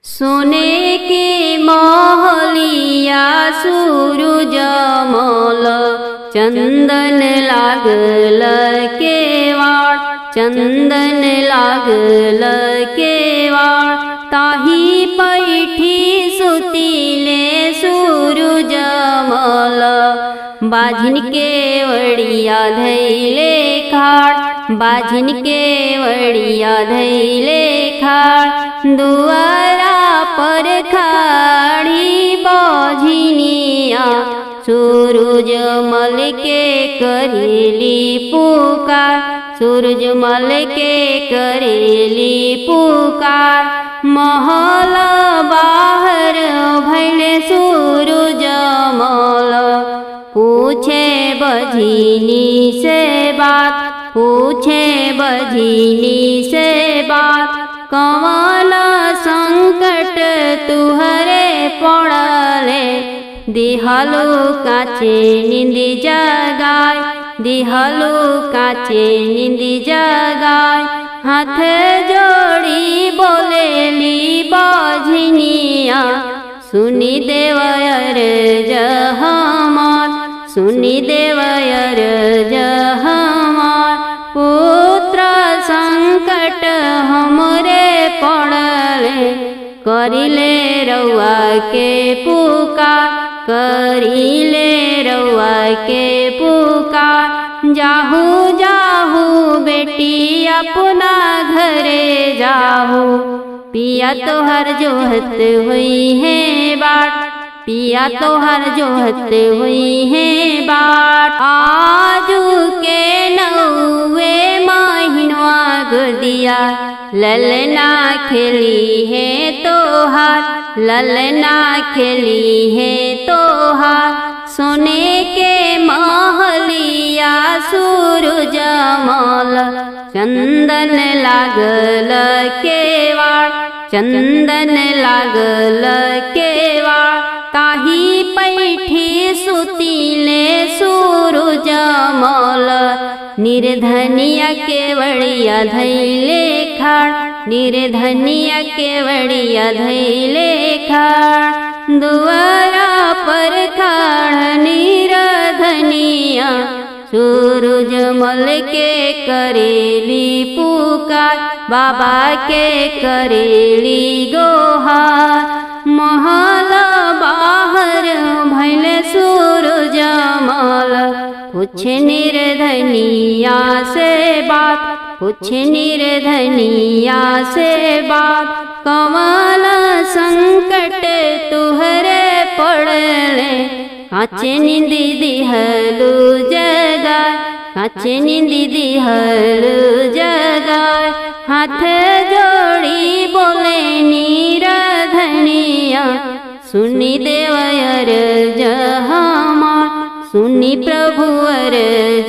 सोने के महलिया सूरजमल चंदन लागल केवाड़, चंदन लागल केवाड़। ताही पैठी सुतीले सूरजमल, बाझिन के वड़िया धैले खाड़, बाझिन के वड़िया धैले खाड़। दुआरा पर खाड़ी बाझिनिया सूरजमल के करेली पुकार, सूरजमल के करेली पुकार। महल बाहर भैले सूरजमल, पूछे बझिनी से बात, पूछे बझिनी से बात। कौन संकट तुहरे पड़ले, दिहलु काचे निंदी जगाय, दिहलु काचे निंदी जगाय। हाथ जोड़ी बोलेली बाझिनिया, सुनी देवयर जहमार, सुनी देवयर जहमार। पुत्र संकट हमरे पड़ले, करिले रउआ के पुकार, करिले रउआ के पुकार। जाहू जाहू बेटी अपना घरे जाहू, पिया तोहर जोहत हुई है बाट, पिया तोहर जोहत हुई है बाट। आजू के नौवे महीनवा गोदिया, ललना खेली है तोहार, ललना खेली है तोहार। सोने के महलिया सूरजमल चंदन लागल केवाड़, चंदन लागल केवाड़। ताही पैठी सुतीले सूरजमल, निर्धनिया के वड़िया धैले खाड़, निर्धनिया के वड़िया धैले खाड़। दुआरा पर खाड़ निर्धनिया सूरजमल के करेली पुकार, बाबा के करेली गोहार। महल बाहर भैले सूरजमल, पूछ निर्धनिया से बात, पूछ निर्धनिया से बात। कौन संकट तुहरे पड़ले, काचे निंदी दिहलु जगाय, काचे निंदी दिहलु जगाय। हाथ जोड़ी बोले निर्धनिया, सुनी देवयर जहमार, सुनी प्रभुवर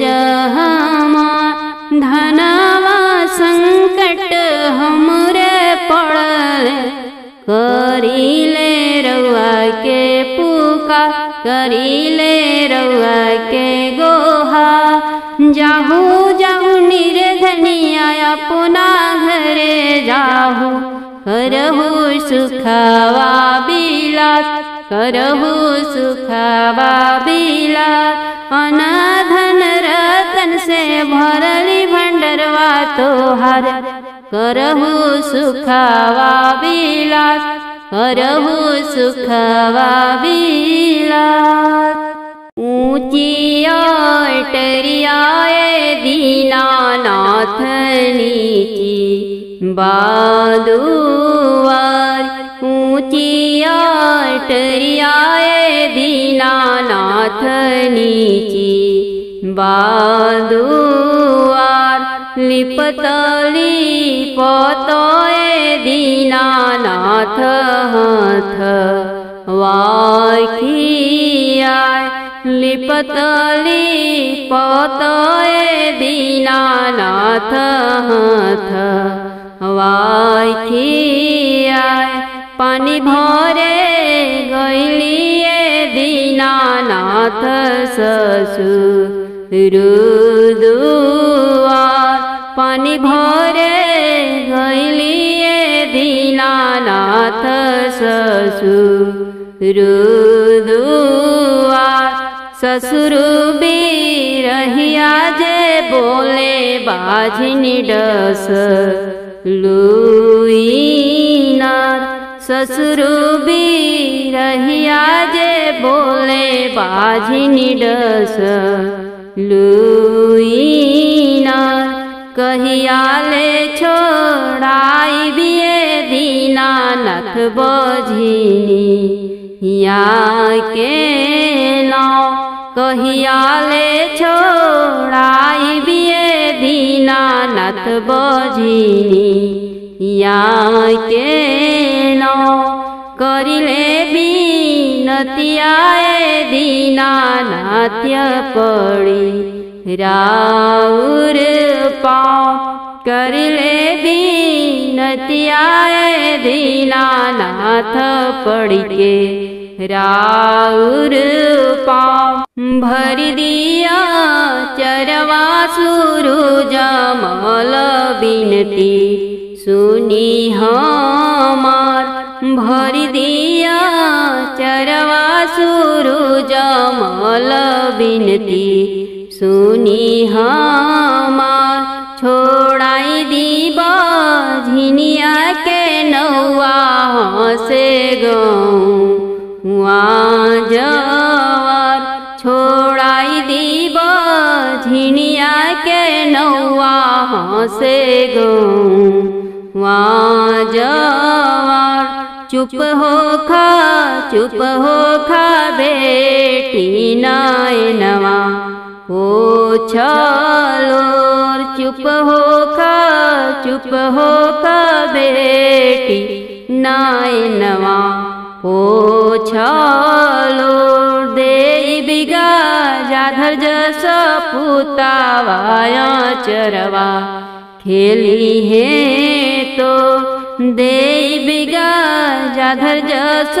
जहमार। धनवा संकट हमरे पड़ले, करिले रउआ के पुकार, करिले रउआ के गोहा। जाहू जाहू निर्धनिया अपना घरे जाहू, करहु सुखवा बिलास, करहु सुखवा बिलास। अनधन रतन से भरली भंडरवा तोहार, करहु सुखवा बिलास, करहु सुखवा बिलास। ऊंची अटरियाए दीनानाथ नीची बादुआर, ऊंची अटरियाए दीनानाथ नीची बादुआर। लिपतली पतोए दीनानाथ हाथ वाखियाय, लिपतली पतोए दीनानाथ हाथ वाखियाय। पानी भरे गइलिए दीनानाथ ससुर दुआर, पानी भरे गइलिए दीनानाथ नाथ ससुर दुआर ससुर बिरहिया जे बोले बाझिनी डस लुईनार ससुर बिरहिया जे बोले बाझिनी डस लुईनार कहिया ले छोड़ाई बिये दीनानाथ बझिनी या के नाव कहिया ले छोड़ाई बिये दीनानाथ बझिनी या के नाव करिले बिनतियाए दीनानाथ्य पड़ी राउर पाँव करिले बिनतियाए दीनानाथ पड़ी के राउर पाँव भरि दिया चरवा सूरज मल बिनती सुनी हमार भरि दिया चरवा सूरज मल बिनती सुनी हमार छोड़ाई दी बझिनिया के नौआ से गौआ जवार छोड़ाई दी बझिनिया के नौआ से गौआ जवार चुप हो खा बेटी नयनवा ओ छलोर चुप हो खा बेटी नयनवा ओ छलोर दे बिगा जाधर जस पुतावाया चरवा खेली है तो दे बिगा जाधर जस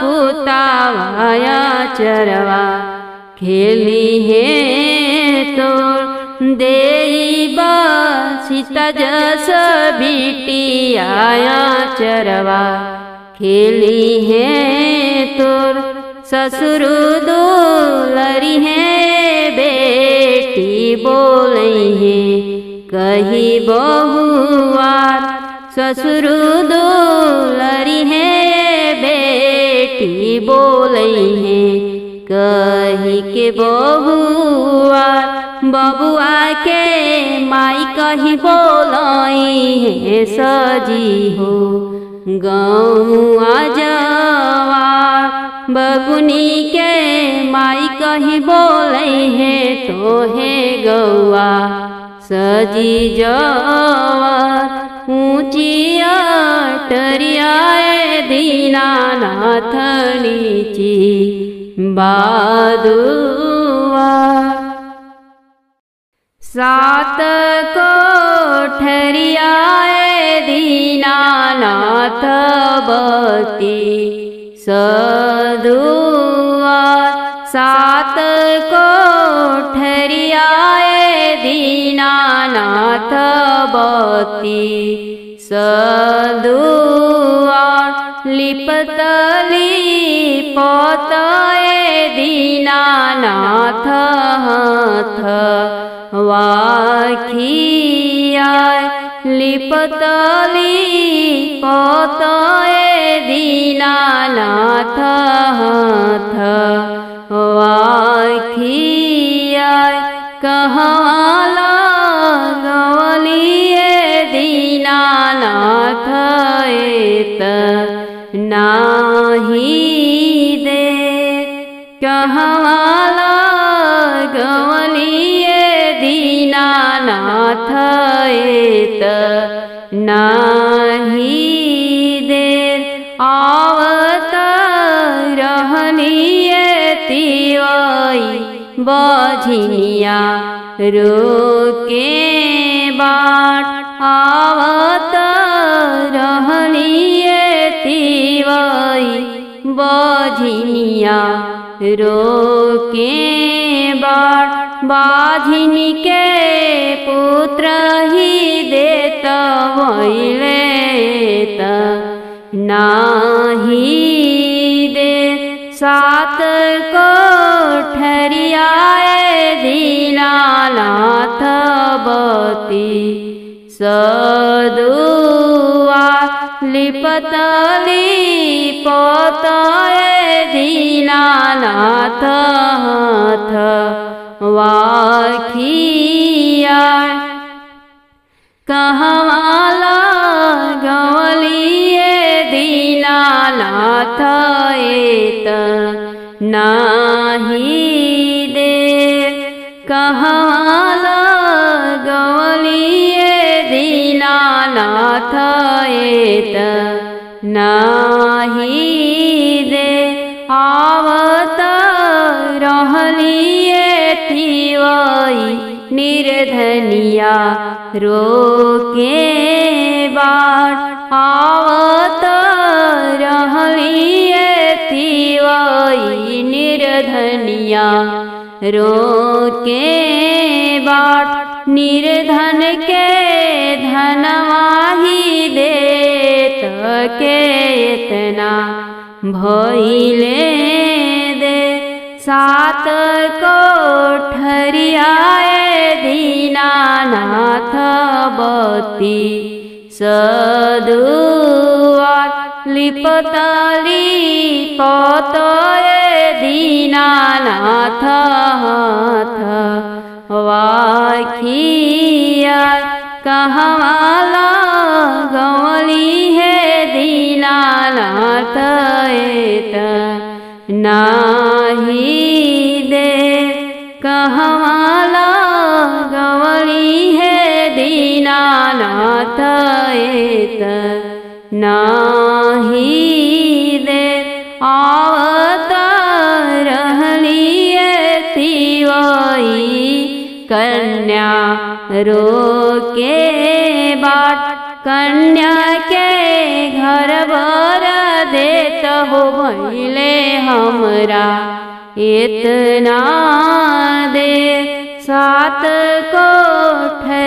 पुतावाया चरवा खेली है तो देबा सीता जस बिटिया चरवा खेली है तोर ससुर दुलरी है बेटी बोली है कही बहुआर ससुर दुलरी है बेटी बोली है कही के बबुआ के माई कही बोलाई है सजी हो गौआ जवार बबुनी के माई कही बोले है तो है गौआ सजी जवार ऊंची अटरियाए दीनानाथ नीची बादुआ सात कोठरियाए दीनानाथ बती सदुआ सात कोठरियाए दीनानाथ बती सदुआ लिपतली पतए दीनानाथ हाथ वाखिया लिपतली पतए दीनानाथ हाथ वाखिया कहला गवलिए दीनानाथ एत नाही दे कहला गवलिए दीनानाथ एत नाही दे आवत रहलिए तिवई बझिनिया रोके बाट आवत रहलिए तिवई बझिनिया रोके बाट बाझिनी के पुत्र ही देत वैले नाही दे सात कोठरियाए दीनानाथ बती सदुआ लिपत लिपतए दीनानाथ हाथ वाखिया कहवाला गवलिए दीनानाथ एत नाही दे कहवाला गवलिए दीनानाथ एत नाही दे आवत रहलिए थिवई निर्धनिया रोके बाट आवत रहलिए थिवई निर्धनिया रोके बाट निर्धन के धनवाही देत के इतना भइले दे सात कोठरियाए दीनानाथ बती सदुआ लिपत लिपतए दीनानाथ हाथ वाखिया कहवाला गवली है दीनानाथ एत नाही दे कहवाला गवली है दीनानाथ एत नाही दे आवत रहलिए थिवई कन्या रोके बाट कन्या के घर बर देत हो भइले हमरा इतना दे सात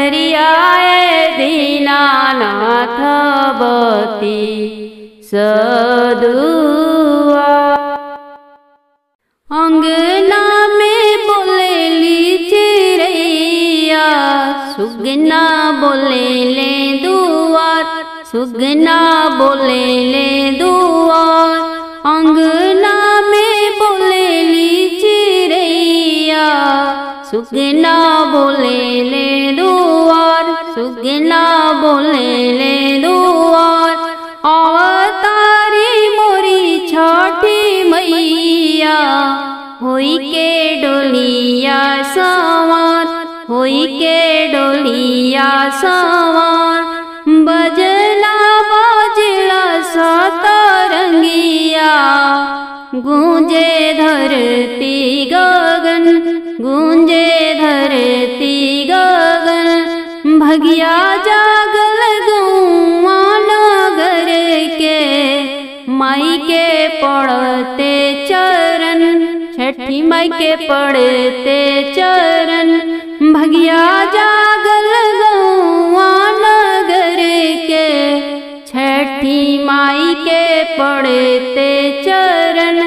कोठरियाए दीनानाथ बती सदुआ अंगना में बोलेली चिड़ैया सुगना बोलेले दुआर सुगना बोलेले दुआर अंगना में बोलेली चिड़ैया सुगना बोलेले दुआर सुगना बोलेले दुआर अवतारी मोरी छठी मैया होई के डोलिया सवार होई के डोलिया सवार बजना बजला सतरंगिया गूंजे धरती गगन गूंजे धरती गगन भगिया जागल गौआ नगर के माई के पड़ते चरण छठी माई के पड़ते चरण भगिया जागल गौआ नगर के छठी माई के पड़ते चरण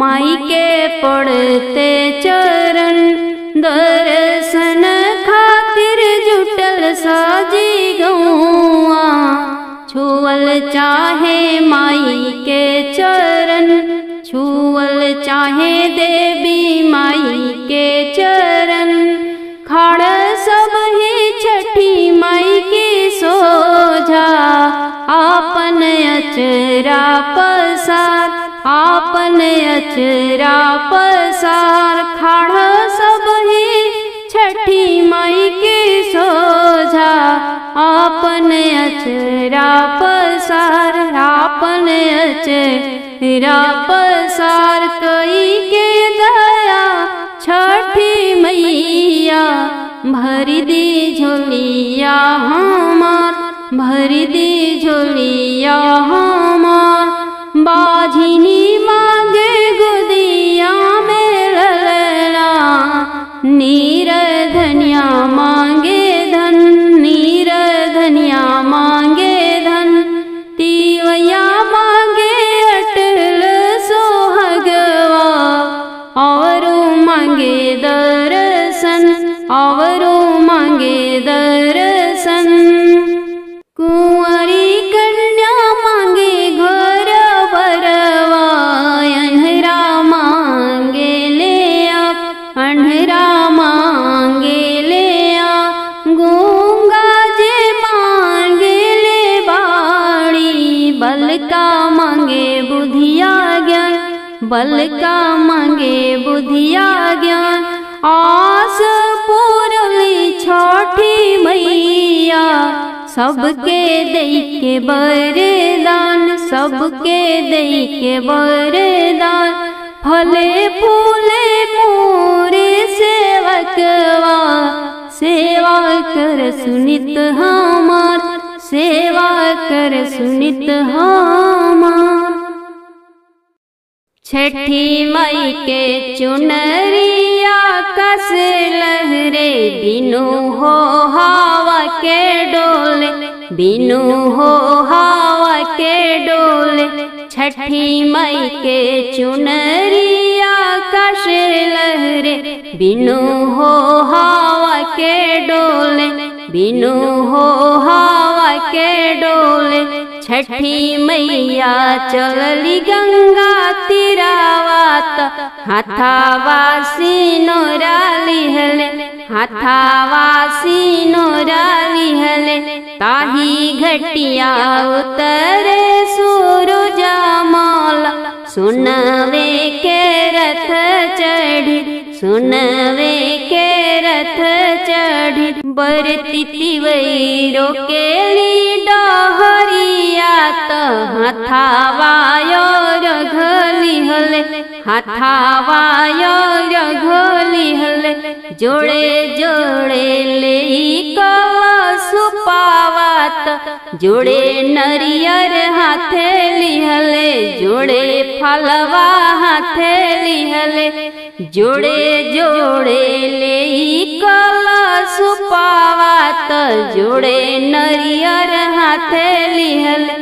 माई के पड़ते चरण दर्शन खातिर जुटल साजी गौआ छुअल चाहे माई के चरण छुअल चाहे देवी माई के चरण खड़ सब ही छठी माई की सोझा आपन अचरा पसार आपन अचरा पसार खड़ सब ही छठी माई की सोझा आपन अचरा पसार आपन अचरा पसार कई के दया छठी मैया भरी दी झोलिया हमार भरी दी झोलिया हमार बाझिनी मांगे गुदिया में ललना नीर धनिया मांगे धन नीर धनिया मांगे धन तीवया मांगे बुधिया ज्ञान, बल का मांगे बुधिया ज्ञान। आस पूरली छठी मैया, सबके दई के वरदान, सबके दई के वरदान। फले फूले मोरे सेवकवा, सेवा कर सुनित हमार, सेवा कर सुनित हमार। छठी माई के चुनरिया कस लहरे, बिनु हो हवा के डोले, बिनु हो हवा के डोले। छठी माई के चुनरिया कस लहरे, बिनु हो हवा के डोले, बिनु हो हवा के डोले। छठी मैया चलली गंगा तीरावात, हाथावा सिनोरा लिहले, हाथावा सिनोरा लिहले। ताही घटिया उतरे सूरज माला, सुनवे के रथ चढ़ी, सुनवे के रथ चढ़ी। बरती तिवैरो के ली डहरिया, त हाथावा रघली हले, हाथावा रघली हले। जोड़े जोड़े ले कलश पावात, जोड़े नरियर हाथे लिहले, जोड़े फलवा हाथे लिहले। जोड़े जोड़े ले कलश पावात, जोड़े नरियर हाथे लिहले,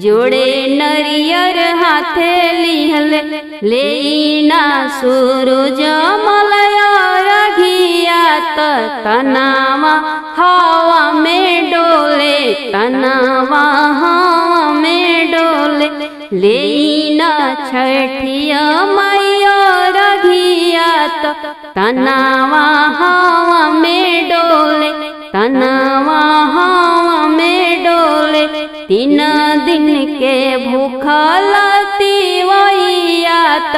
जोड़े नरियर हाथे लिहले। लेना सूरज मलया रघियात, तनावा हवा में डोले, तनावा हवा में डोले। लेना छठिया मैया रघियात, तनावा हवा में डोले, तनावा हवा में डोले। 3 दिन के भूखल तिवैयात,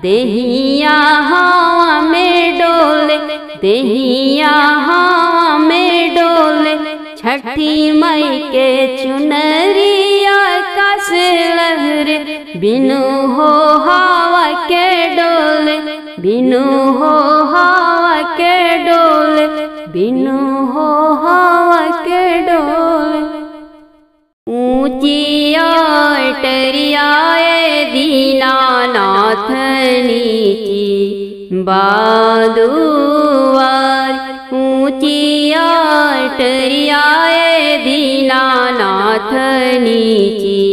देहिया हवा में डोले, देहिया हवा में डोले। छठी माई के चुनरिया कस लहरे, बिनु हो हवा के डोले, बिनु हो हवा के डोले, बिनु हो हवा के डोले। ऊंची अटरियाए दीनानाथ नीची बादुआर, ऊंची अटरियाए दीनानाथ नीची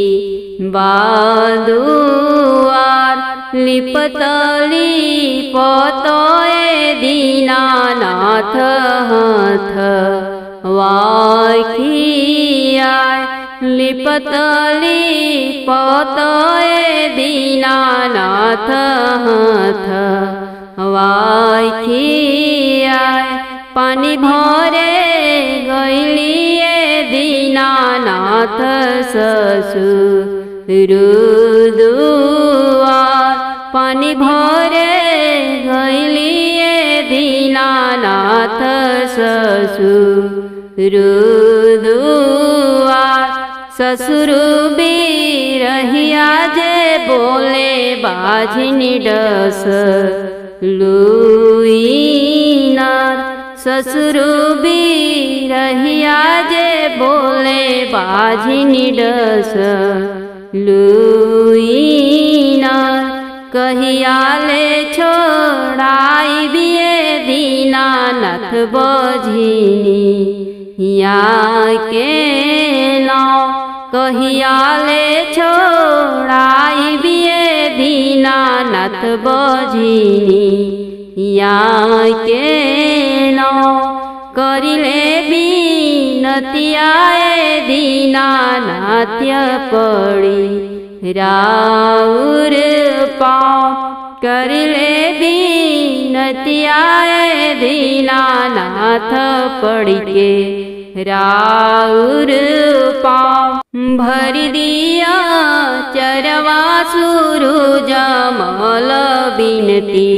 बादुआर। लिपतली पतोए दीनानाथ हाथ वाखियाय, लिपतली पतोए दीनानाथ हाथ वाखियाय। पानी भरे गइलिए दीनानाथ ससुरुदुआर, पानी भरे गइलिए दीनानाथ ससुरुदुआर। ससुर बिरहिया जे बोले बाझिनी डस लुईनार, ससुर बिरहिया जे बोले बाझिनी डस लुईनार। कहिया ले छोड़ाई बिये दीनानाथ बझिनी या के नाव, कहिया ले छोड़ाई बिये दीनानाथ बझिनी या के नाव। करिले बिनतियाए दीनानाथ पड़ी राउर पाँव, करिले बिनतियाए दीनानाथ पड़ी के राउर पाँव। भर दिया चरवा सूरज मल बिनती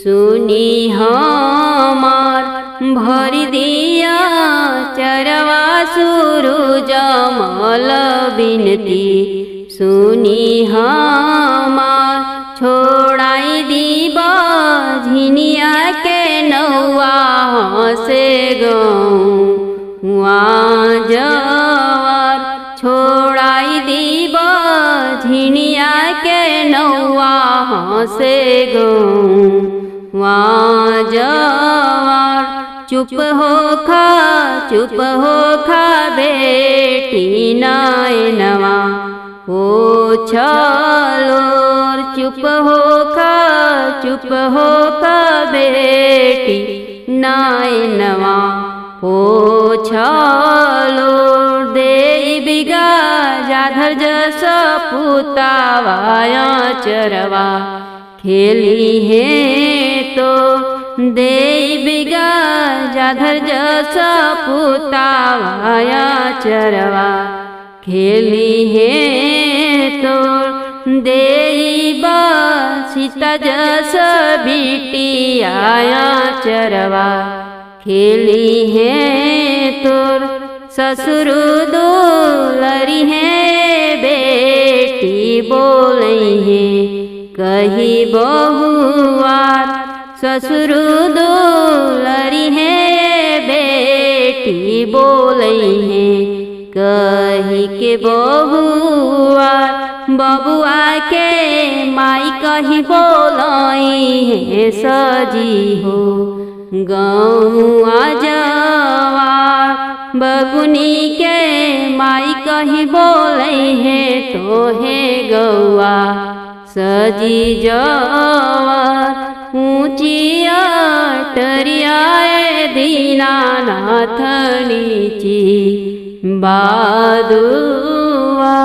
सुनी हमार भरि दिया चरवा सूरज मल बिनती सुनी हमार छोड़ाई दीब झिनिया के नौआ से गौआ जवार छोड़ाई दीब झिनिया के नौआ से गौआ जवार चुप हो खा बेटी नैनवा ओ छलोर चुप हो खा बेटी नैनवा ओ छलोर दे बिगा जाधर जस पुतावाया चरवा खेली है तो दे बिगा जाधर जस पुतावाया चरवा खेली है तो देबा सीता जस बिटिया चरवा खेली है तोर ससुर दुलरी है बेटी बोली है कही बहुआर ससुर दुलरी है बेटी बोली है कही के बहुआर बबुआ के माई कही बोलाई है सजी हो गौआ जवार बबुनी के माई कही बोले है तो है गौआ सजी जवार ऊंची अटरियाए दीनानाथ नीची बादुआ।